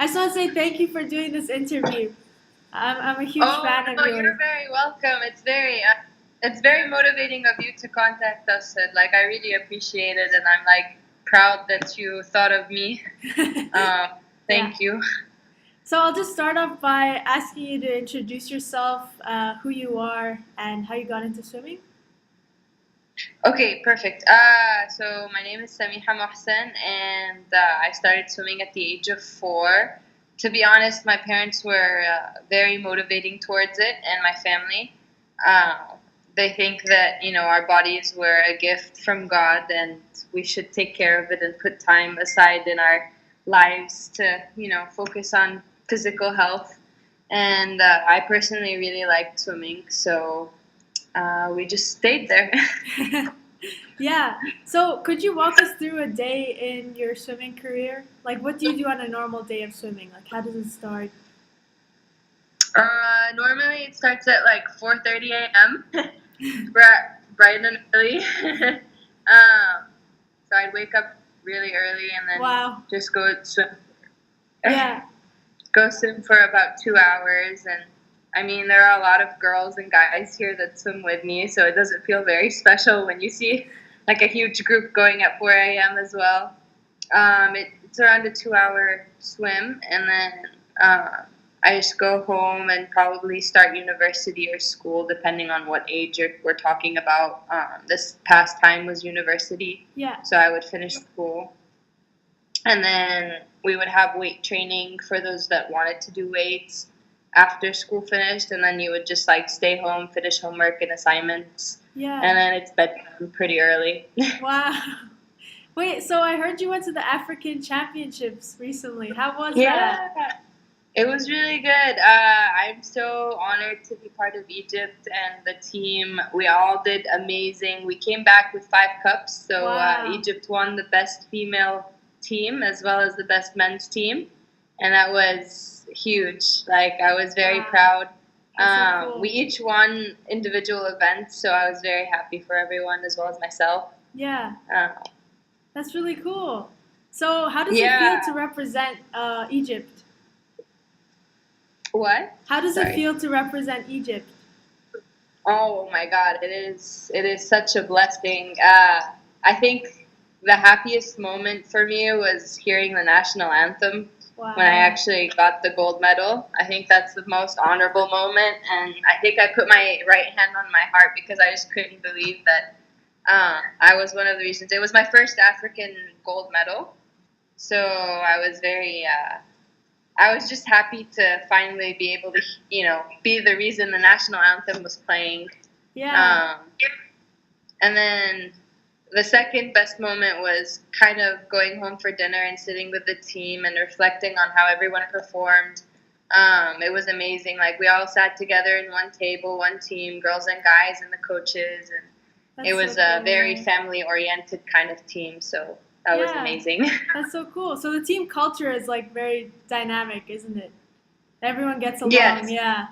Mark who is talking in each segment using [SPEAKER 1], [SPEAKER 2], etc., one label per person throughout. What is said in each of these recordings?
[SPEAKER 1] I just want to say thank you for doing this interview. I'm a huge
[SPEAKER 2] Oh
[SPEAKER 1] fan of
[SPEAKER 2] no,
[SPEAKER 1] yours.
[SPEAKER 2] you're very welcome. It's very motivating of you to contact us, and like I really appreciate it, and I'm like proud that you thought of me. Um,
[SPEAKER 1] Yeah.
[SPEAKER 2] Thank you.
[SPEAKER 1] So I'll just start off by asking you to introduce yourself, who you are, and how you got into swimming.
[SPEAKER 2] Okay, perfect. So my name is Samiha Mohsen, and I started swimming at the age of 4. To be honest, my parents were very motivating towards it, and my family. Uh, they think that our bodies were a gift from God, and we should take care of it and put time aside in our lives to focus on physical health. And I personally really liked swimming, so we just stayed there.
[SPEAKER 1] Yeah. So could you walk us through a day in your swimming career? Like, what do you do on a normal day of swimming? Like, how does it start?
[SPEAKER 2] Normally it starts at like 4:30 a.m. bright and early. So I'd wake up really early and then
[SPEAKER 1] Wow.
[SPEAKER 2] just go swim.
[SPEAKER 1] Yeah.
[SPEAKER 2] Go swim for about 2 hours, and I mean there are a lot of girls and guys here that swim with me, so it doesn't feel very special when you see like a huge group going at 4 a.m. as well. It's around a 2 hour swim, and then I just go home and probably start university or school, depending on what age we're talking about. This past time was university,
[SPEAKER 1] Yeah.
[SPEAKER 2] so I would finish school. And then we would have weight training for those that wanted to do weights after school finished, and then you would just like stay home, finish homework and assignments,
[SPEAKER 1] Yeah.
[SPEAKER 2] and then it's bedtime pretty early.
[SPEAKER 1] Wow. Wait, so I heard you went to the African Championships recently. How was that?
[SPEAKER 2] Yeah. It was really good. I'm so honored to be part of Egypt and the team. We all did amazing. We came back with 5 cups. So
[SPEAKER 1] Wow.
[SPEAKER 2] Egypt won the best female team as well as the best men's team, and that was huge. Like I was very
[SPEAKER 1] Wow.
[SPEAKER 2] proud.
[SPEAKER 1] That's so
[SPEAKER 2] We
[SPEAKER 1] cool.
[SPEAKER 2] each won individual events, so I was very happy for everyone as well as myself.
[SPEAKER 1] Yeah.
[SPEAKER 2] Uh,
[SPEAKER 1] That's really cool. So, how does it feel
[SPEAKER 2] yeah.
[SPEAKER 1] to represent Egypt?
[SPEAKER 2] What?
[SPEAKER 1] How does it
[SPEAKER 2] Sorry.
[SPEAKER 1] feel to represent Egypt?
[SPEAKER 2] Oh my God, it is such a blessing. I think the happiest moment for me was hearing the national anthem when I
[SPEAKER 1] Wow.
[SPEAKER 2] actually got the gold medal. I think that's the most honorable moment, and I think I put my right hand on my heart because I just couldn't believe that I was one of the reasons. It was my first African gold medal, so I was just happy to finally be able to, be the reason the national anthem was playing.
[SPEAKER 1] Yeah.
[SPEAKER 2] Um, and then the second best moment was kind of going home for dinner and sitting with the team and reflecting on how everyone performed. It was amazing. Like we all sat together in one table, one team, girls and guys, and the coaches, and it
[SPEAKER 1] That's so
[SPEAKER 2] was a very
[SPEAKER 1] cool.
[SPEAKER 2] family-oriented kind of team. So that was
[SPEAKER 1] Yeah.
[SPEAKER 2] amazing.
[SPEAKER 1] That's so cool. So the team culture is like very dynamic, isn't it? Everyone gets along.
[SPEAKER 2] Yes.
[SPEAKER 1] Yeah.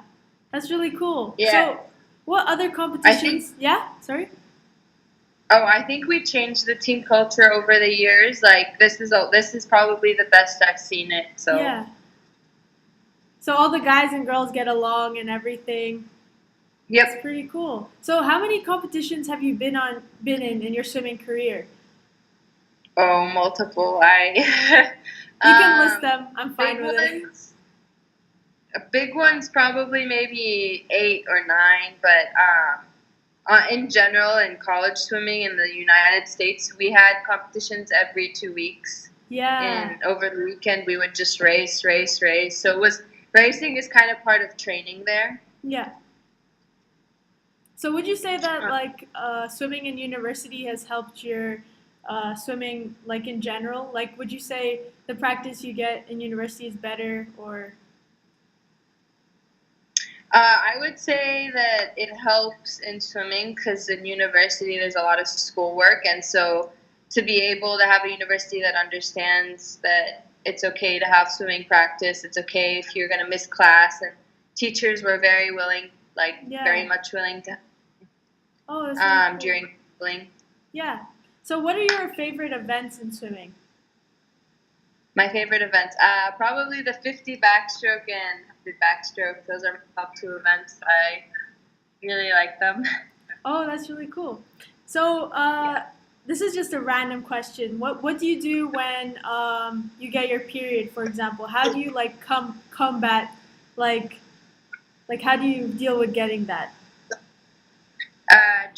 [SPEAKER 1] That's really cool.
[SPEAKER 2] Yeah.
[SPEAKER 1] So, what other
[SPEAKER 2] I think
[SPEAKER 1] competitions? Yeah? Sorry?
[SPEAKER 2] Oh, I think we changed the team culture over the years. Like this is probably the best I've seen it. So,
[SPEAKER 1] Yeah. So all the guys and girls get along and everything. That's
[SPEAKER 2] yep.
[SPEAKER 1] pretty cool. So how many competitions have you been in your swimming career?
[SPEAKER 2] Oh, multiple. I
[SPEAKER 1] You can list
[SPEAKER 2] um
[SPEAKER 1] them. I'm
[SPEAKER 2] big
[SPEAKER 1] fine with it.
[SPEAKER 2] ones. Big ones probably maybe 8 or 9, but in general in college swimming in the United States, we had competitions every 2 weeks.
[SPEAKER 1] Yeah.
[SPEAKER 2] And over the weekend, we would just race, race, race. So it was racing is kind of part of training there.
[SPEAKER 1] Yeah. So would you say that
[SPEAKER 2] Uh,
[SPEAKER 1] like swimming in university has helped your swimming like in general? Like would you say the practice you get in university is better or
[SPEAKER 2] I would say that it helps in swimming because in university there's a lot of schoolwork, and so to be able to have a university that understands that it's okay to have swimming practice, it's okay if you're going to miss class, and teachers were very willing, like
[SPEAKER 1] yeah.
[SPEAKER 2] very much willing to
[SPEAKER 1] Oh, that's really cool.
[SPEAKER 2] during schooling.
[SPEAKER 1] Yeah. So what are your favorite events in swimming?
[SPEAKER 2] My favorite events, probably the 50 backstroke and 100 backstroke. Those are my top two events. I really like them.
[SPEAKER 1] Oh, that's really cool. So,
[SPEAKER 2] Yeah.
[SPEAKER 1] this is just a random question. What do you do when you get your period, for example? How do you like combat like how do you deal with getting that?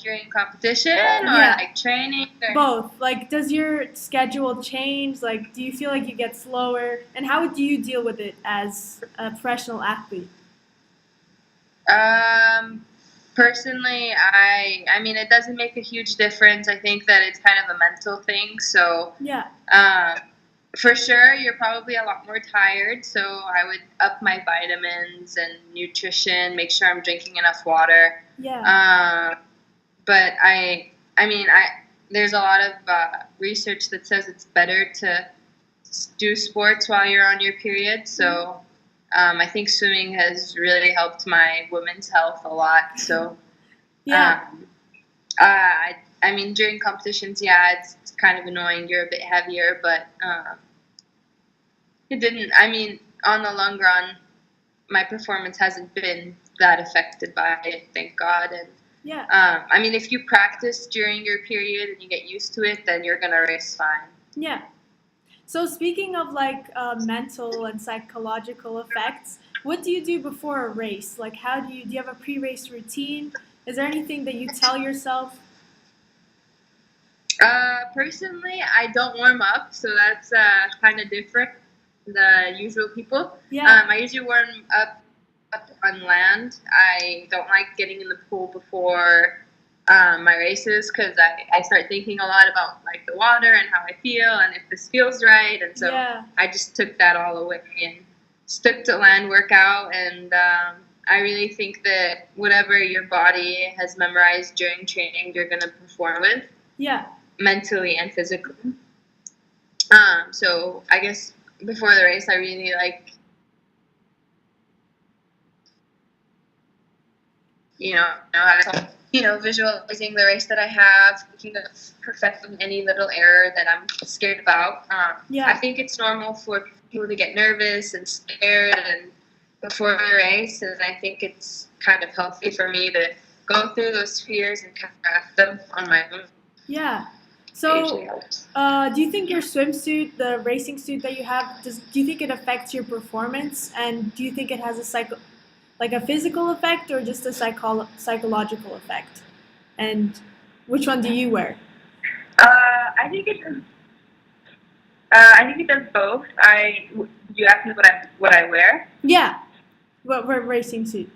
[SPEAKER 2] During competition or
[SPEAKER 1] Yeah,
[SPEAKER 2] like training or
[SPEAKER 1] both. Like, does your schedule change? Like, do you feel like you get slower? And how do you deal with it as a professional athlete?
[SPEAKER 2] um, personally, I mean it doesn't make a huge difference. I think that it's kind of a mental thing. So
[SPEAKER 1] Yeah,
[SPEAKER 2] um, for sure, you're probably a lot more tired. So I would up my vitamins and nutrition. Make sure I'm drinking enough water.
[SPEAKER 1] yeah,
[SPEAKER 2] Um, but I mean, there's a lot of research that says it's better to do sports while you're on your period. So I think swimming has really helped my women's health a lot. So
[SPEAKER 1] yeah,
[SPEAKER 2] um, I mean, during competitions, yeah, it's kind of annoying. You're a bit heavier, but it didn't. I mean, on the long run, my performance hasn't been that affected by it, thank God. And
[SPEAKER 1] yeah.
[SPEAKER 2] I mean, if you practice during your period and you get used to it, then you're gonna race fine.
[SPEAKER 1] Yeah. So speaking of like mental and psychological effects, what do you do before a race? Like, how do you have a pre-race routine? Is there anything that you tell yourself?
[SPEAKER 2] Personally, I don't warm up, so that's kind of different than the usual people.
[SPEAKER 1] Yeah,
[SPEAKER 2] I usually warm up on land. I don't like getting in the pool before my races because I start thinking a lot about like the water and how I feel and if this feels right. And so
[SPEAKER 1] yeah,
[SPEAKER 2] I just took that all away and stuck to land workout. And I really think that whatever your body has memorized during training, you're going to perform with
[SPEAKER 1] yeah,
[SPEAKER 2] mentally and physically. So I guess before the race, I really like, visualizing the race that I have, thinking of perfecting any little error that I'm scared about. I
[SPEAKER 1] yeah,
[SPEAKER 2] think it's normal for people to get nervous and scared and before the race, and I think it's kind of healthy for me to go through those fears and counteract them on my own.
[SPEAKER 1] yeah.
[SPEAKER 2] It usually
[SPEAKER 1] So,
[SPEAKER 2] helps.
[SPEAKER 1] do you think your swimsuit, the racing suit that you have, do you think it affects your performance? And do you think it has like a physical effect or just a psychological effect? And which one do you wear?
[SPEAKER 2] Uh, I think it does. I think it does both. You asked me what I wear.
[SPEAKER 1] Yeah, what racing suit?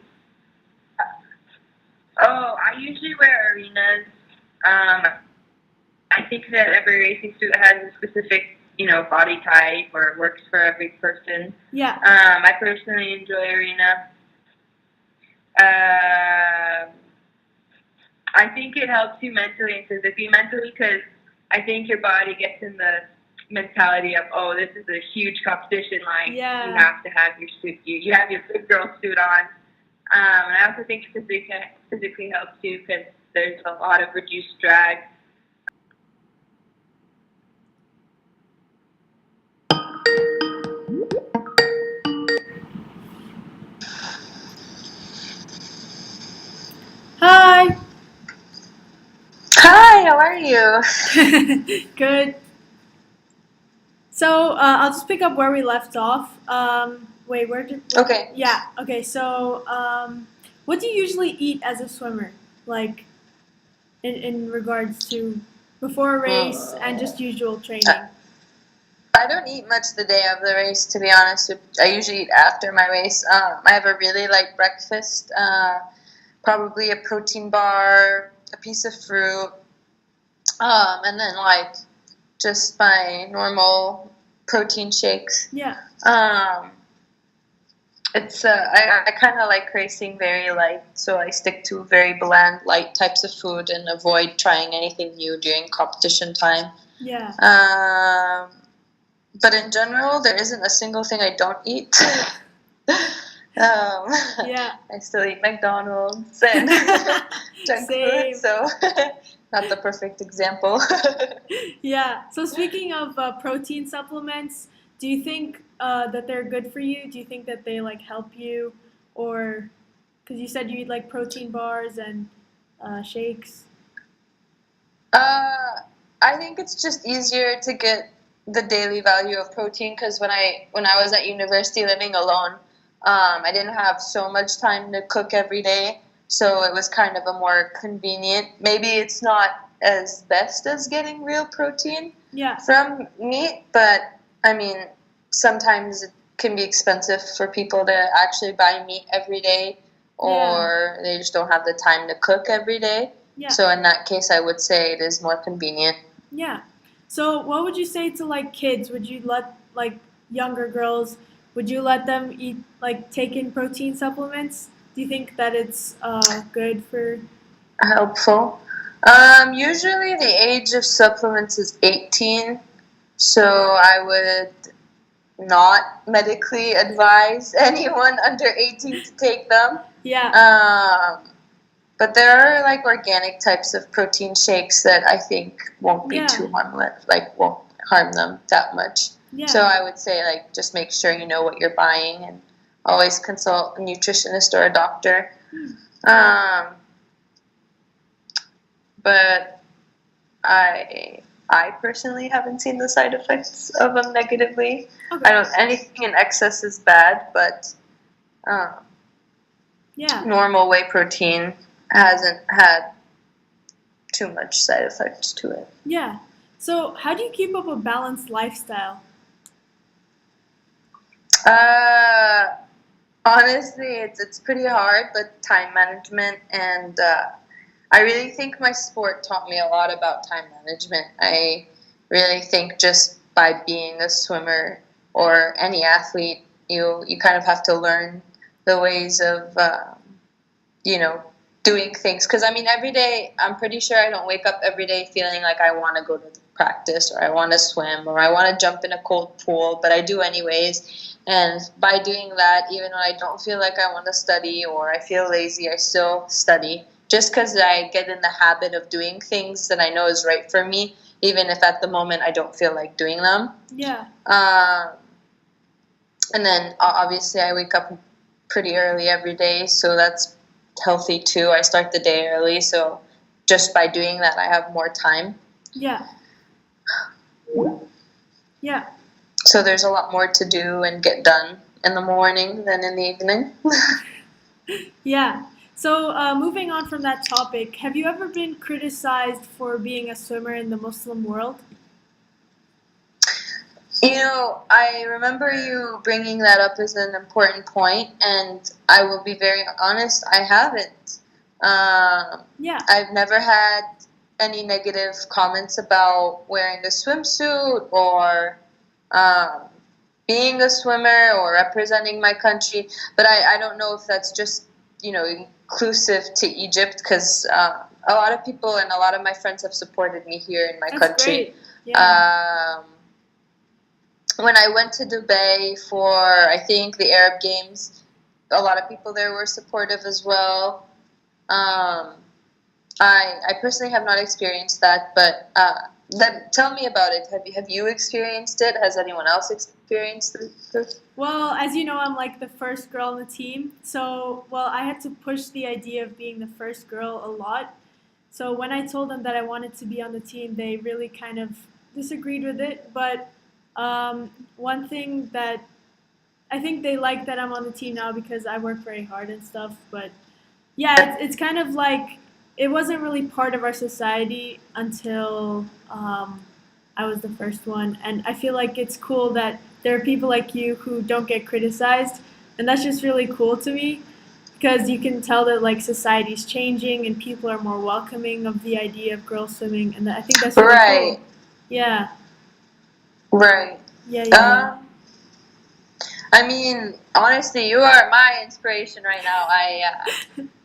[SPEAKER 2] Oh, I usually wear arenas. I think that every racing suit has a specific, body type or it works for every person.
[SPEAKER 1] Yeah,
[SPEAKER 2] I personally enjoy arena. Uh, I think it helps you mentally and physically. Mentally, because I think your body gets in the mentality of, oh, this is a huge competition. Like you
[SPEAKER 1] yeah,
[SPEAKER 2] have to have your suit. You have your big girl suit on. And I also think physically helps you because there's a lot of reduced drag.
[SPEAKER 1] hi.
[SPEAKER 2] Hi, how are you?
[SPEAKER 1] Good. So I'll just pick up where we left off. Wait,
[SPEAKER 2] Okay.
[SPEAKER 1] Yeah. Okay. So what do you usually eat as a swimmer? Like in regards to before a race and just usual training.
[SPEAKER 2] I don't eat much the day of the race, to be honest. I usually eat after my race. I have a really light breakfast, probably a protein bar, a piece of fruit, and then like just my normal protein shakes.
[SPEAKER 1] Yeah.
[SPEAKER 2] Um, I kind of like racing very light, so I stick to very bland, light types of food and avoid trying anything new during competition time.
[SPEAKER 1] Yeah.
[SPEAKER 2] But in general, there isn't a single thing I don't eat.
[SPEAKER 1] Yeah.
[SPEAKER 2] I still eat McDonald's and junk
[SPEAKER 1] Same.
[SPEAKER 2] food, so not the perfect example.
[SPEAKER 1] Yeah. So speaking of protein supplements, Do you think that they're good for you? Do you think that they like help you, or because you said you eat like protein bars and shakes?
[SPEAKER 2] Uh, I think it's just easier to get the daily value of protein because when I was at university living alone, I didn't have so much time to cook every day, so it was kind of a more convenient. Maybe it's not as best as getting real protein
[SPEAKER 1] Yeah,
[SPEAKER 2] from meat, but I mean, sometimes it can be expensive for people to actually buy meat every day,
[SPEAKER 1] yeah,
[SPEAKER 2] or they just don't have the time to cook every day.
[SPEAKER 1] yeah,
[SPEAKER 2] So in that case, I would say it is more convenient.
[SPEAKER 1] yeah. So what would you say to like kids? Would you let like younger girls? Would you let them eat like take in protein supplements? Do you think that it's good for?
[SPEAKER 2] Helpful. Usually the age of supplements is 18, so I would not medically advise anyone under 18 to take them.
[SPEAKER 1] Yeah,
[SPEAKER 2] Um, but there are like organic types of protein shakes that I think won't be
[SPEAKER 1] yeah,
[SPEAKER 2] too harmless, like won't harm them that much. So
[SPEAKER 1] yeah.
[SPEAKER 2] I would say like just make sure you know what you're buying and always consult a nutritionist or a doctor.
[SPEAKER 1] Hmm.
[SPEAKER 2] Um, but I personally haven't seen the side effects of them negatively. I
[SPEAKER 1] Okay.
[SPEAKER 2] don't anything in excess is bad, but um,
[SPEAKER 1] Yeah.
[SPEAKER 2] normal whey protein hasn't had too much side effects to it.
[SPEAKER 1] Yeah. So, how do you keep up a balanced lifestyle?
[SPEAKER 2] Uh, Honestly, it's pretty hard, but time management and I really think my sport taught me a lot about time management. I really think just by being a swimmer or any athlete, you kind of have to learn the ways of you know doing things. Because I mean, every day I'm pretty sure I don't wake up every day feeling like I want to go to practice or I want to swim or I want to jump in a cold pool, but I do anyways. And by doing that, even when I don't feel like I want to study or I feel lazy, I still study just because I get in the habit of doing things that I know is right for me, even if at the moment I don't feel like doing them.
[SPEAKER 1] Yeah.
[SPEAKER 2] Um, and then obviously I wake up pretty early every day, so that's healthy too. I start the day early, so just by doing that, I have more time.
[SPEAKER 1] Yeah. Yeah.
[SPEAKER 2] So there's a lot more to do and get done in the morning than in the evening.
[SPEAKER 1] Yeah. So, moving on from that topic, have you ever been criticized for being a swimmer in the Muslim world?
[SPEAKER 2] I remember you bringing that up as an important point, and I will be very honest, I haven't. Um,
[SPEAKER 1] Yeah.
[SPEAKER 2] I've never had any negative comments about wearing a swimsuit or um, being a swimmer or representing my country, but I don't know if that's just, inclusive to Egypt because a lot of people and a lot of my friends have supported me here in my
[SPEAKER 1] That's
[SPEAKER 2] country.
[SPEAKER 1] great. Yeah.
[SPEAKER 2] Um, when I went to Dubai for, I think, the Arab Games, a lot of people there were supportive as well. Um, I personally have not experienced that, but then tell me about it. Have you experienced it? Has anyone else experienced this?
[SPEAKER 1] Well, as you know, I'm like the first girl on the team. So, well, I had to push the idea of being the first girl a lot. So, when I told them that I wanted to be on the team, they really kind of disagreed with it. But one thing that I think they like that I'm on the team now because I work very hard and stuff. But yeah, it's kind of like it wasn't really part of our society until I was the first one, and I feel like it's cool that there are people like you who don't get criticized, and that's just really cool to me because you can tell that like society's changing and people are more welcoming of the idea of girls swimming, and I think that's really
[SPEAKER 2] Right,
[SPEAKER 1] cool. Yeah,
[SPEAKER 2] right.
[SPEAKER 1] yeah, yeah, yeah.
[SPEAKER 2] I mean, honestly, you are my inspiration right now.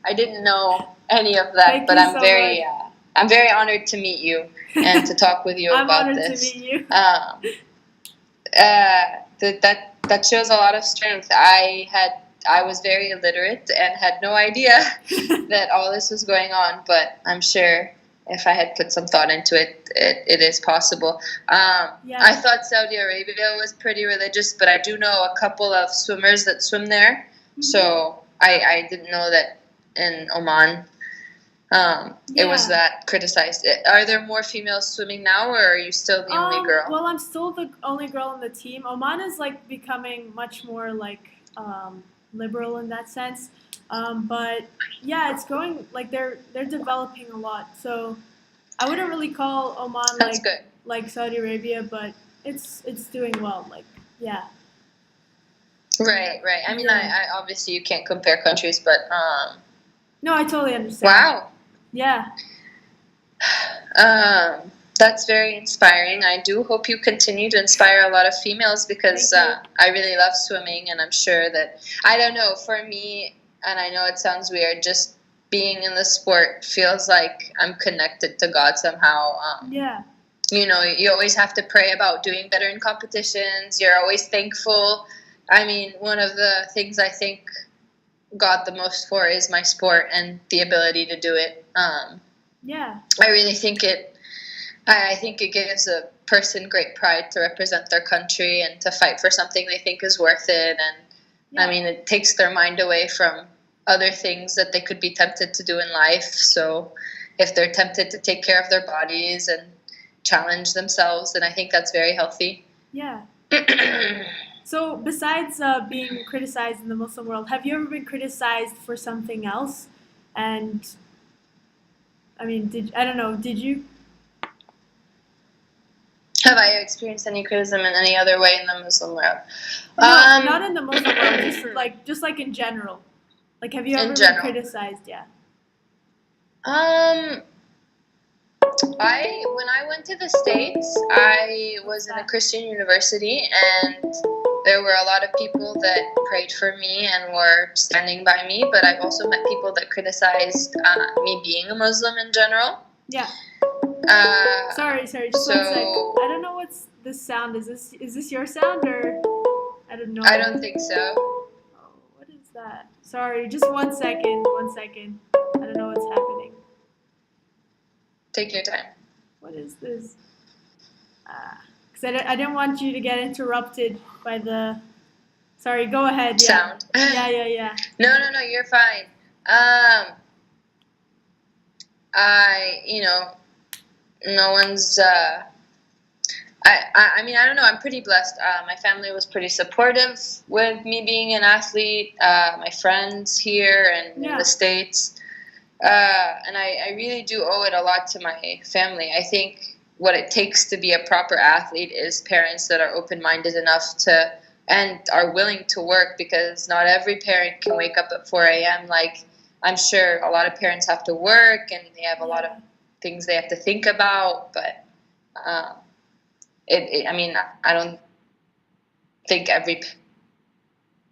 [SPEAKER 2] I didn't know any of that,
[SPEAKER 1] Thank
[SPEAKER 2] but
[SPEAKER 1] you so much.
[SPEAKER 2] I'm very honored to meet you and to talk with you
[SPEAKER 1] I'm
[SPEAKER 2] about
[SPEAKER 1] honored to meet
[SPEAKER 2] this.
[SPEAKER 1] you.
[SPEAKER 2] Um, that shows a lot of strength. I was very illiterate and had no idea that all this was going on, but I'm sure if I had put some thought into it, it is possible.
[SPEAKER 1] Yeah.
[SPEAKER 2] I thought Saudi Arabia was pretty religious, but I do know a couple of swimmers that swim there. So I didn't know that in Oman it was that criticized. Are there more females swimming now, or are you still the only girl?
[SPEAKER 1] Well, I'm still the only girl on the team. Oman is like becoming much more like liberal in that sense. But yeah, it's going like they're developing a lot. So I wouldn't really call Oman
[SPEAKER 2] That's good.
[SPEAKER 1] like Saudi Arabia, but it's doing well. Like yeah.
[SPEAKER 2] Right. I mean,
[SPEAKER 1] Yeah.
[SPEAKER 2] I obviously you can't compare countries, but
[SPEAKER 1] No, I totally understand.
[SPEAKER 2] wow.
[SPEAKER 1] Yeah.
[SPEAKER 2] That's very inspiring. I do hope you continue to inspire a lot of females because I really love swimming, and I'm sure that, I don't know, for me, and I know it sounds weird, just being in the sport feels like I'm connected to God somehow.
[SPEAKER 1] Yeah.
[SPEAKER 2] You know, you always have to pray about doing better in competitions. You're always thankful. I mean, one of the things I thank God the most for is my sport and the ability to do it.
[SPEAKER 1] Yeah.
[SPEAKER 2] I really think I think it gives a person great pride to represent their country and to fight for something they think is worth it. And I mean, it takes their mind away from other things that they could be tempted to do in life. So if they're tempted to take care of their bodies and challenge themselves, then I think that's very healthy.
[SPEAKER 1] Yeah. So besides being criticized in the Muslim world, have you ever been criticized for something else? And I mean, did you?
[SPEAKER 2] Have I experienced any criticism in any other way in the Muslim world?
[SPEAKER 1] No, not in the Muslim world. Just like in general. Like, have you ever been criticized? Yeah.
[SPEAKER 2] When I went to the States, I was in a Christian university, and there were a lot of people that prayed for me and were standing by me, but I've also met people that criticized me being a Muslim in general.
[SPEAKER 1] Yeah. Sorry, just 1 sec. I don't know what's this sound. Is this your sound, or I don't know.
[SPEAKER 2] I don't think so.
[SPEAKER 1] Oh, what is that? Sorry, just 1 second. 1 second. I don't know what's happening.
[SPEAKER 2] Take your time.
[SPEAKER 1] What is this? Because I didn't want you to get interrupted by the. Sorry, go ahead. Yeah.
[SPEAKER 2] Sound.
[SPEAKER 1] Yeah.
[SPEAKER 2] No, you're fine. No one's. I mean, I don't know. I'm pretty blessed. My family was pretty supportive with me being an athlete. My friends here and in the States. And I really do owe it a lot to my family. I think what it takes to be a proper athlete is parents that are open-minded enough to and are willing to work, because not every parent can wake up at 4 a.m. Like, I'm sure a lot of parents have to work and they have a lot of things they have to think about. But I mean, I don't think every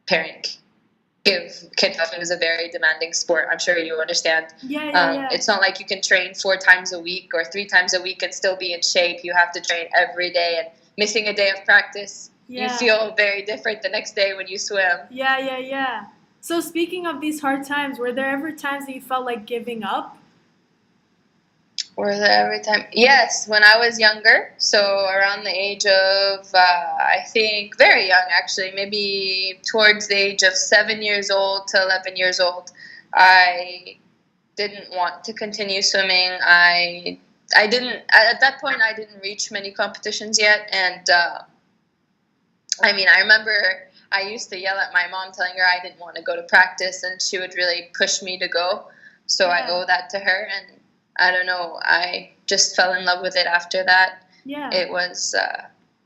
[SPEAKER 2] parent give kids up. It was a very demanding sport. I'm sure you understand.
[SPEAKER 1] Yeah.
[SPEAKER 2] It's not like you can train 4 times a week or 3 times a week and still be in shape. You have to train every day, and missing a day of practice, you feel very different the next day when you swim.
[SPEAKER 1] Yeah. So speaking of these hard times, were there ever times that you felt like giving up?
[SPEAKER 2] Were there every time? Yes, when I was younger, so around the age of, I think, very young actually, maybe towards the age of 7 years old to 11 years old, I didn't want to continue swimming. I didn't, at that point, I didn't reach many competitions yet, and I mean, I remember I used to yell at my mom telling her I didn't want to go to practice, and she would really push me to go, so I owe that to her. And I don't know, I just fell in love with it after that.
[SPEAKER 1] Yeah.
[SPEAKER 2] It was,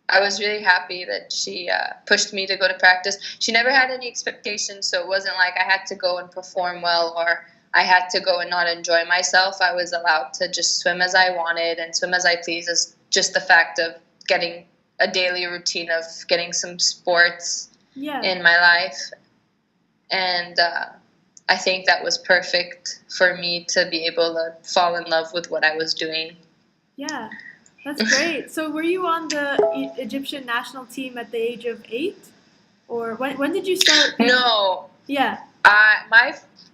[SPEAKER 2] I was really happy that she pushed me to go to practice. She never had any expectations, so it wasn't like I had to go and perform well or I had to go and not enjoy myself. I was allowed to just swim as I wanted and swim as I pleased. As just the fact of getting a daily routine of getting some sports in my life. And I think that was perfect for me to be able to fall in love with what I was doing.
[SPEAKER 1] Yeah, that's great. So were you on the Egyptian national team at the age of 8? Or when did you start?
[SPEAKER 2] No.
[SPEAKER 1] Yeah.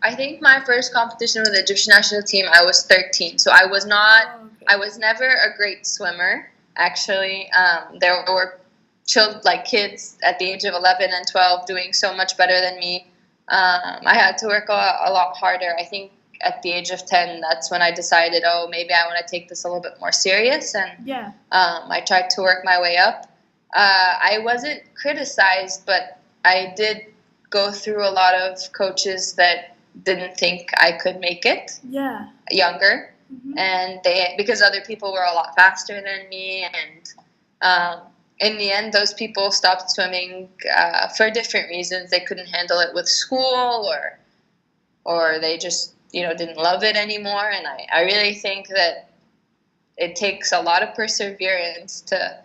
[SPEAKER 2] I think my first competition with the Egyptian national team, I was 13. So I was not,
[SPEAKER 1] Oh, okay.
[SPEAKER 2] I was never a great swimmer, actually. There were like kids at the age of 11 and 12 doing so much better than me. I had to work a lot harder. I think at the age of 10, that's when I decided, oh, maybe I want to take this a little bit more serious. And
[SPEAKER 1] Yeah.
[SPEAKER 2] I tried to work my way up. I wasn't criticized, but I did go through a lot of coaches that didn't think I could make it.
[SPEAKER 1] Yeah.
[SPEAKER 2] Younger, and because other people were a lot faster than me, and in the end, those people stopped swimming for different reasons. They couldn't handle it with school, or they just didn't love it anymore. And I really think that it takes a lot of perseverance to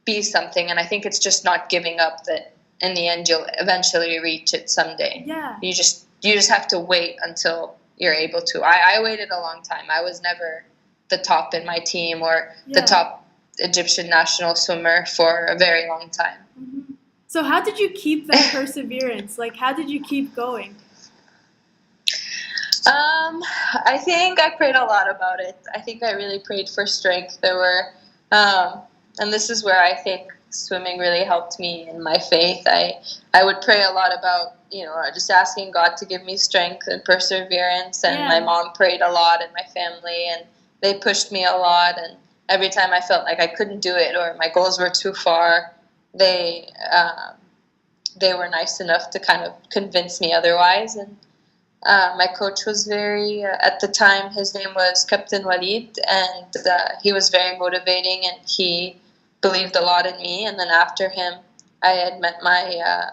[SPEAKER 2] be something, and I think it's just not giving up that in the end you'll eventually reach it someday.
[SPEAKER 1] Yeah.
[SPEAKER 2] You just have to wait until you're able to. I waited a long time. I was never the top in my team or the top Egyptian national swimmer for a very long time.
[SPEAKER 1] Mm-hmm. So how did you keep that perseverance? Like, how did you keep going?
[SPEAKER 2] I think I prayed a lot about it. I think I really prayed for strength. There were, and this is where I think swimming really helped me in my faith. I would pray a lot about, just asking God to give me strength and perseverance. And my mom prayed a lot, and my family, and they pushed me a lot. And every time I felt like I couldn't do it or my goals were too far, they were nice enough to kind of convince me otherwise. And my coach was very, at the time, his name was Captain Walid, and he was very motivating, and he believed a lot in me. And then after him, I had met my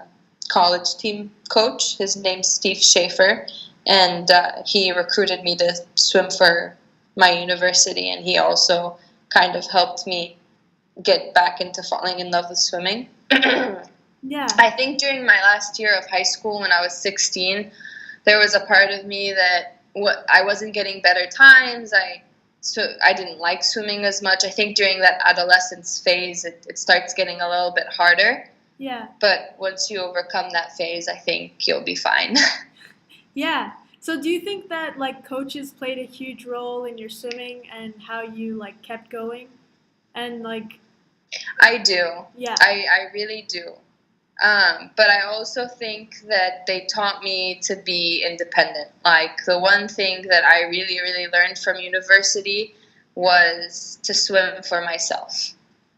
[SPEAKER 2] college team coach. His name's Steve Schaefer, and he recruited me to swim for my university, and he also kind of helped me get back into falling in love with swimming.
[SPEAKER 1] Yeah.
[SPEAKER 2] I think during my last year of high school, when I was 16, there was a part of me that I wasn't getting better times. I didn't like swimming as much. I think during that adolescence phase, it starts getting a little bit harder.
[SPEAKER 1] Yeah.
[SPEAKER 2] But once you overcome that phase, I think you'll be fine.
[SPEAKER 1] Yeah. So do you think that like coaches played a huge role in your swimming and how you like kept going? And like
[SPEAKER 2] I do.
[SPEAKER 1] Yeah.
[SPEAKER 2] I really do. But I also think that they taught me to be independent. Like, the one thing that I really, really learned from university was to swim for myself.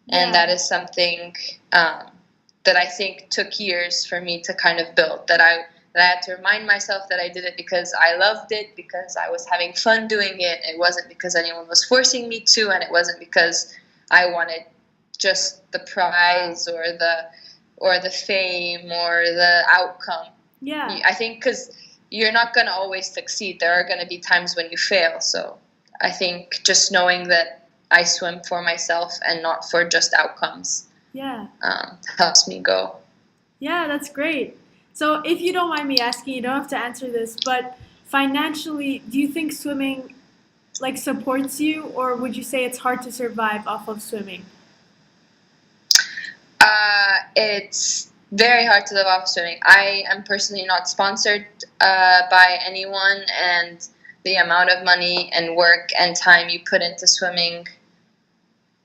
[SPEAKER 1] Yeah.
[SPEAKER 2] And that is something that I think took years for me to kind of build. That I had to remind myself that I did it because I loved it, because I was having fun doing it. It wasn't because anyone was forcing me to, and it wasn't because I wanted just the prize or the fame or the outcome.
[SPEAKER 1] Yeah.
[SPEAKER 2] I think because you're not going to always succeed. There are going to be times when you fail. So I think just knowing that I swim for myself and not for just outcomes helps me go.
[SPEAKER 1] Yeah, that's great. So if you don't mind me asking, you don't have to answer this, but financially, do you think swimming like supports you, or would you say it's hard to survive off of swimming?
[SPEAKER 2] It's very hard to live off swimming. I am personally not sponsored by anyone, and the amount of money and work and time you put into swimming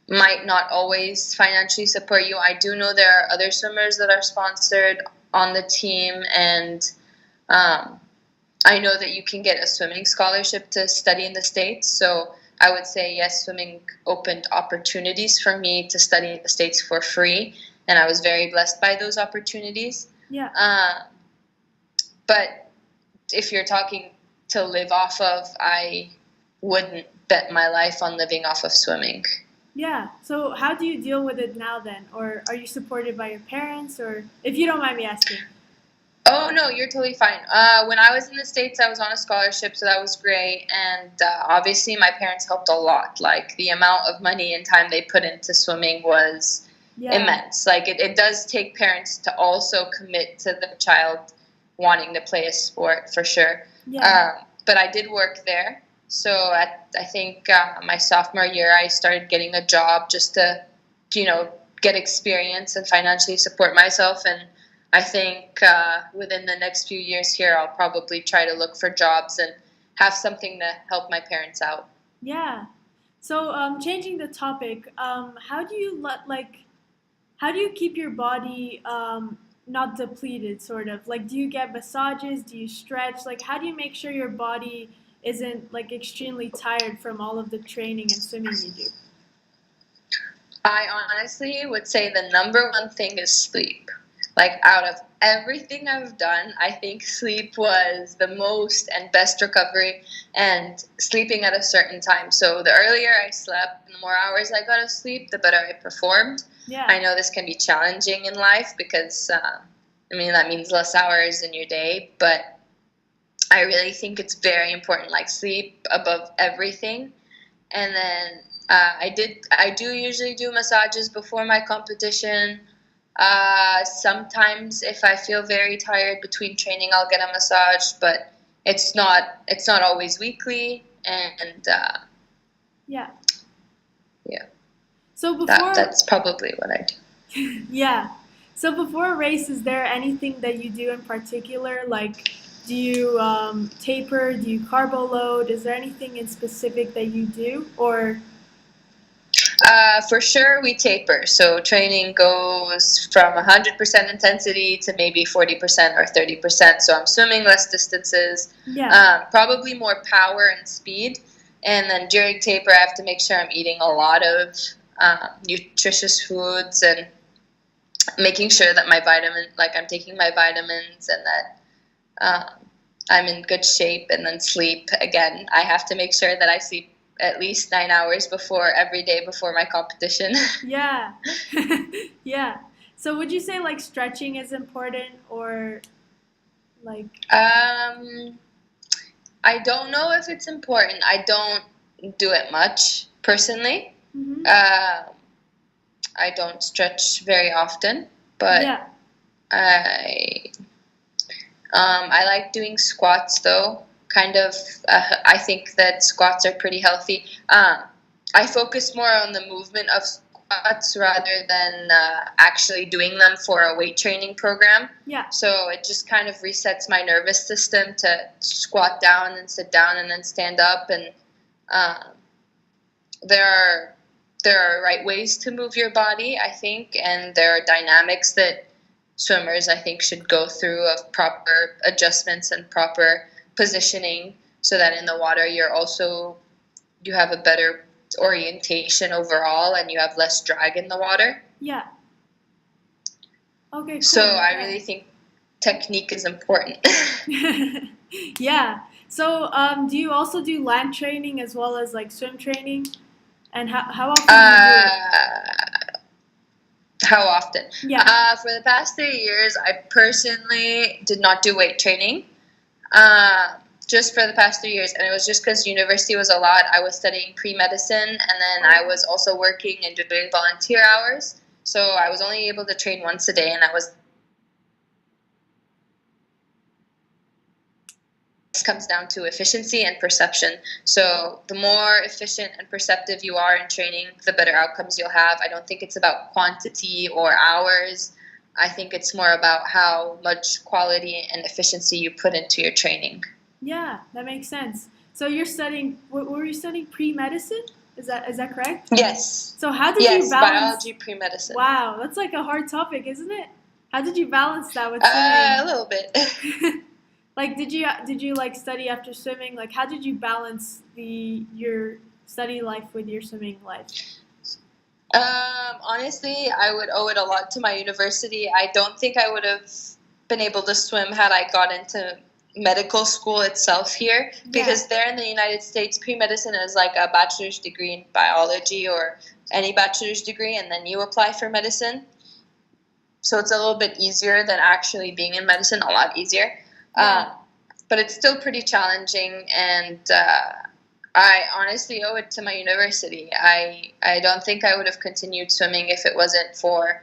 [SPEAKER 2] might not always financially support you. I do know there are other swimmers that are sponsored on the team, and I know that you can get a swimming scholarship to study in the States. So I would say yes, swimming opened opportunities for me to study in the States for free, and I was very blessed by those opportunities.
[SPEAKER 1] Yeah.
[SPEAKER 2] But if you're talking to live off of, I wouldn't bet my life on living off of swimming.
[SPEAKER 1] Yeah. So how do you deal with it now then? Or are you supported by your parents? Or if you don't mind me asking.
[SPEAKER 2] Oh, no, you're totally fine. When I was in the States, I was on a scholarship, so that was great. And obviously my parents helped a lot. Like, the amount of money and time they put into swimming was immense. Like, it does take parents to also commit to the child wanting to play a sport, for sure.
[SPEAKER 1] Yeah.
[SPEAKER 2] But I did work there. So I think my sophomore year, I started getting a job just to, get experience and financially support myself. And I think within the next few years here, I'll probably try to look for jobs and have something to help my parents out.
[SPEAKER 1] Yeah. So, changing the topic, how do you how do you keep your body not depleted, sort of? Like, do you get massages? Do you stretch? Like, how do you make sure your body isn't like extremely tired from all of the training and swimming you do?
[SPEAKER 2] I honestly would say the number one thing is sleep. Like, out of everything I've done, I think sleep was the most and best recovery, and sleeping at a certain time. So, the earlier I slept, the more hours I got of sleep, the better I performed.
[SPEAKER 1] Yeah.
[SPEAKER 2] I know this can be challenging in life because, that means less hours in your day, but I really think it's very important, like sleep above everything. And then I do usually do massages before my competition. Sometimes if I feel very tired between training, I'll get a massage, but it's not always weekly. And
[SPEAKER 1] Yeah.
[SPEAKER 2] yeah,
[SPEAKER 1] So before,
[SPEAKER 2] that's probably what I do.
[SPEAKER 1] yeah. So before a race, is there anything that you do in particular? Like, do you taper? Do you carbo load? Is there anything in specific that you do? Or,
[SPEAKER 2] For sure, we taper. So training goes from 100% intensity to maybe 40% or 30%. So I'm swimming less distances,
[SPEAKER 1] yeah.
[SPEAKER 2] probably more power and speed. And then during taper, I have to make sure I'm eating a lot of nutritious foods and making sure that I'm taking my vitamins and that I'm in good shape. And then sleep, again, I have to make sure that I sleep at least 9 hours before every day before my competition.
[SPEAKER 1] Yeah. Yeah. So would you say like stretching is important or like,
[SPEAKER 2] um, I don't know if it's important. I don't do it much personally.
[SPEAKER 1] hmm
[SPEAKER 2] I don't stretch very often, but
[SPEAKER 1] yeah.
[SPEAKER 2] I I like doing squats though. Kind of, I think that squats are pretty healthy. I focus more on the movement of squats rather than actually doing them for a weight training program.
[SPEAKER 1] Yeah.
[SPEAKER 2] So it just kind of resets my nervous system to squat down and sit down and then stand up. And uh, there are right ways to move your body, I think, and there are dynamics that swimmers, I think, should go through of proper adjustments and proper positioning so that in the water you have a better orientation overall and you have less drag in the water.
[SPEAKER 1] Yeah. Okay, cool.
[SPEAKER 2] So I
[SPEAKER 1] Yeah.
[SPEAKER 2] really think technique is important.
[SPEAKER 1] Yeah. So, do you also do land training as well as like swim training? And how often do you do it?
[SPEAKER 2] How often?
[SPEAKER 1] Yeah.
[SPEAKER 2] For the past 3 years, I personally did not do weight training. Just for the past 3 years, and it was just because university was a lot. I was studying pre-medicine, and then I was also working and doing volunteer hours. So I was only able to train once a day, and that was. This comes down to efficiency and perception. So the more efficient and perceptive you are in training, the better outcomes you'll have. I don't think it's about quantity or hours. I think it's more about how much quality and efficiency you put into your training.
[SPEAKER 1] Yeah, that makes sense. So you're studying. What were you studying? Pre-medicine? Is that correct?
[SPEAKER 2] Yes.
[SPEAKER 1] So how did
[SPEAKER 2] Yes,
[SPEAKER 1] you balance?
[SPEAKER 2] biology pre-medicine.
[SPEAKER 1] Wow, that's like a hard topic, isn't it? How did you balance that with
[SPEAKER 2] A
[SPEAKER 1] swimming?
[SPEAKER 2] little bit.
[SPEAKER 1] Like, did you like study after swimming? Like, how did you balance your study life with your swimming life?
[SPEAKER 2] Honestly, I would owe it a lot to my university. I don't think I would have been able to swim had I got into medical school itself here, because there in the United States, pre-medicine is like a bachelor's degree in biology or any bachelor's degree, and then you apply for medicine. So it's a little bit easier than actually being in medicine, a lot easier.
[SPEAKER 1] Yeah.
[SPEAKER 2] But it's still pretty challenging, and I honestly owe it to my university. I don't think I would have continued swimming if it wasn't for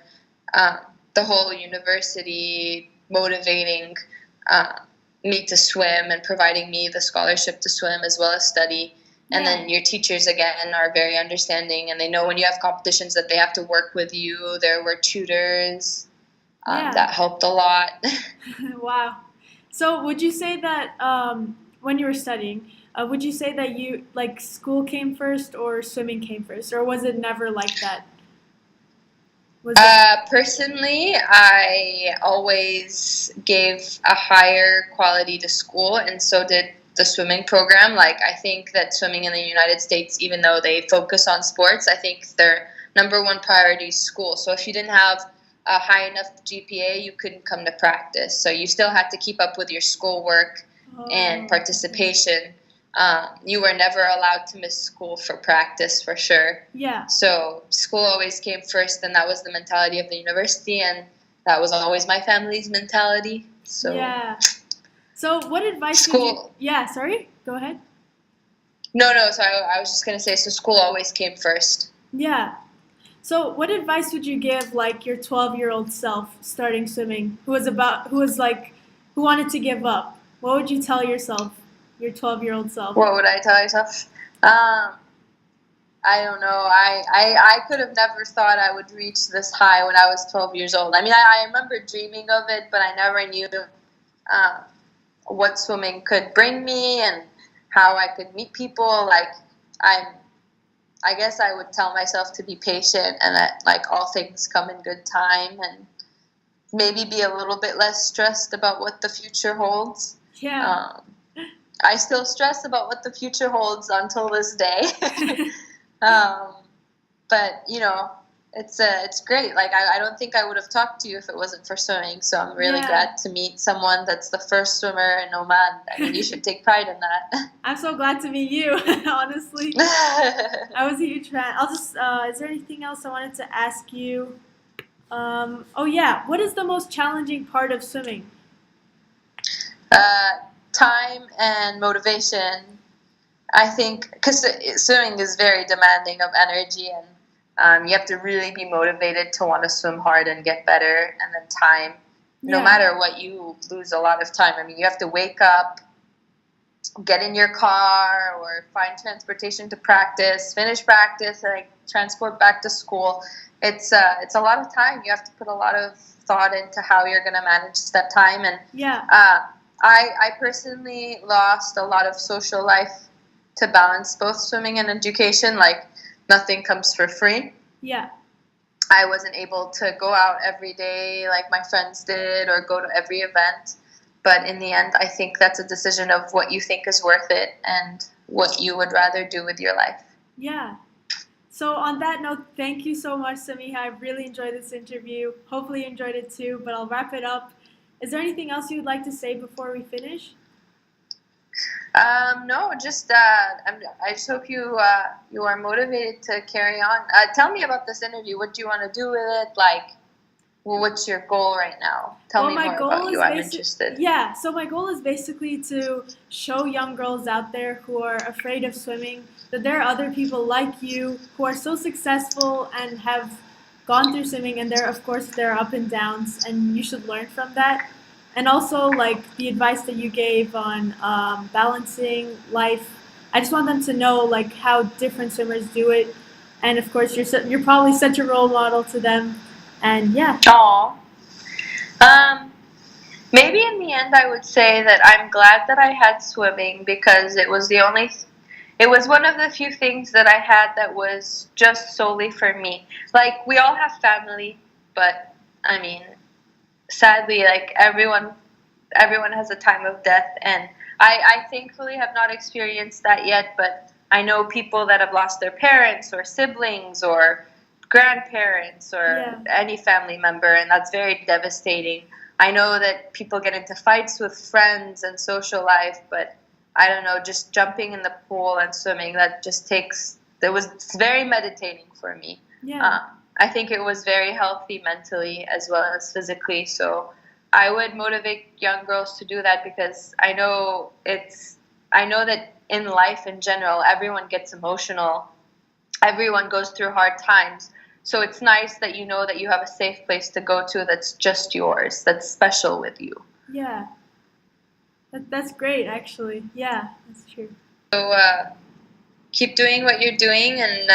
[SPEAKER 2] the whole university motivating me to swim and providing me the scholarship to swim as well as study. And then your teachers, again, are very understanding, and they know when you have competitions that they have to work with you. There were tutors.
[SPEAKER 1] Yeah.
[SPEAKER 2] That helped a lot.
[SPEAKER 1] Wow. So would you say that when you were studying, would you say that you like school came first or swimming came first, or was it never like that? Was it?
[SPEAKER 2] Personally, I always gave a higher quality to school, and so did the swimming program. Like, I think that swimming in the United States, even though they focus on sports, I think their number one priority is school. So if you didn't have a high enough GPA, you couldn't come to practice. So you still had to keep up with your schoolwork and
[SPEAKER 1] Oh, okay.
[SPEAKER 2] participation. You were never allowed to miss school for practice, for sure.
[SPEAKER 1] Yeah.
[SPEAKER 2] So school always came first, and that was the mentality of the university, and that was always my family's mentality. So
[SPEAKER 1] Yeah. So what advice would you?
[SPEAKER 2] school,
[SPEAKER 1] Yeah. Sorry. Go ahead.
[SPEAKER 2] no, no. So I was just gonna say, so school always came first.
[SPEAKER 1] Yeah. So what advice would you give like your 12-year-old self starting swimming who was like who wanted to give up? What would you tell yourself, your 12-year-old self?
[SPEAKER 2] What would I tell myself? Um, I don't know. I could have never thought I would reach this high when I was 12 years old. I mean, I remember dreaming of it, but I never knew um, what swimming could bring me and how I could meet people. Like, I'm I guess I would tell myself to be patient and that like all things come in good time, and maybe be a little bit less stressed about what the future holds.
[SPEAKER 1] Yeah.
[SPEAKER 2] Um, I still stress about what the future holds until this day. um, but it's great. Like, I don't think I would have talked to you if it wasn't for swimming. So I'm really
[SPEAKER 1] Yeah.
[SPEAKER 2] glad to meet someone that's the first swimmer in Oman. I mean, you should take pride in that.
[SPEAKER 1] I'm so glad to meet you, honestly. I was a huge fan. I'll just, is there anything else I wanted to ask you? Oh, yeah. What is the most challenging part of swimming?
[SPEAKER 2] uh, Time and motivation. I think because swimming is very demanding of energy, and you have to really be motivated to want to swim hard and get better. And then time, no
[SPEAKER 1] Yeah.
[SPEAKER 2] matter what, you lose a lot of time. I mean, you have to wake up, get in your car, or find transportation to practice, finish practice, and like, transport back to school. It's a lot of time. You have to put a lot of thought into how you're going to manage that time. And
[SPEAKER 1] Yeah.
[SPEAKER 2] I personally lost a lot of social life to balance both swimming and education. Like, nothing comes for free.
[SPEAKER 1] Yeah.
[SPEAKER 2] I wasn't able to go out every day like my friends did, or go to every event. But in the end, I think that's a decision of what you think is worth it and what you would rather do with your life.
[SPEAKER 1] Yeah. So on that note, thank you so much, Samiha. I really enjoyed this interview. Hopefully you enjoyed it too, but I'll wrap it up. Is there anything else you'd like to say before we finish?
[SPEAKER 2] No, just I just hope you are motivated to carry on. Tell me about this interview. What do you want to do with it? Like, well, what's your goal right now? Tell
[SPEAKER 1] Well,
[SPEAKER 2] me
[SPEAKER 1] my
[SPEAKER 2] more
[SPEAKER 1] goal
[SPEAKER 2] about
[SPEAKER 1] is
[SPEAKER 2] you. I'm interested.
[SPEAKER 1] yeah, so my goal is basically to show young girls out there who are afraid of swimming that there are other people like you who are so successful and have gone through swimming, and of course there are up and downs, and you should learn from that. And also like the advice that you gave on balancing life. I just want them to know like how different swimmers do it, and of course you're probably such a role model to them. And yeah.
[SPEAKER 2] Aw. Um, Maybe in the end, I would say that I'm glad that I had swimming, because it was one of the few things that I had that was just solely for me. Like, we all have family, but I mean, sadly, like, everyone has a time of death, and I thankfully have not experienced that yet, but I know people that have lost their parents or siblings or grandparents or
[SPEAKER 1] Yeah.
[SPEAKER 2] any family member, and that's very devastating. I know that people get into fights with friends and social life, but I don't know, just jumping in the pool and swimming, that was very meditating for me.
[SPEAKER 1] Yeah.
[SPEAKER 2] Uh, I think it was very healthy mentally as well as physically. So I would motivate young girls to do that, because I know that in life in general, everyone gets emotional. Everyone goes through hard times. So it's nice that you know that you have a safe place to go to that's just yours, that's special with you.
[SPEAKER 1] Yeah. That's great, actually. Yeah, that's true.
[SPEAKER 2] So keep doing what you're doing, and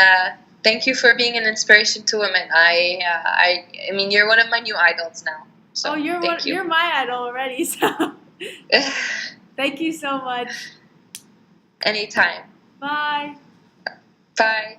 [SPEAKER 2] thank you for being an inspiration to women. I mean, you're one of my new idols now. So
[SPEAKER 1] Oh,
[SPEAKER 2] thank you.
[SPEAKER 1] you're my idol already. So thank you so much.
[SPEAKER 2] Anytime.
[SPEAKER 1] Bye.
[SPEAKER 2] Bye.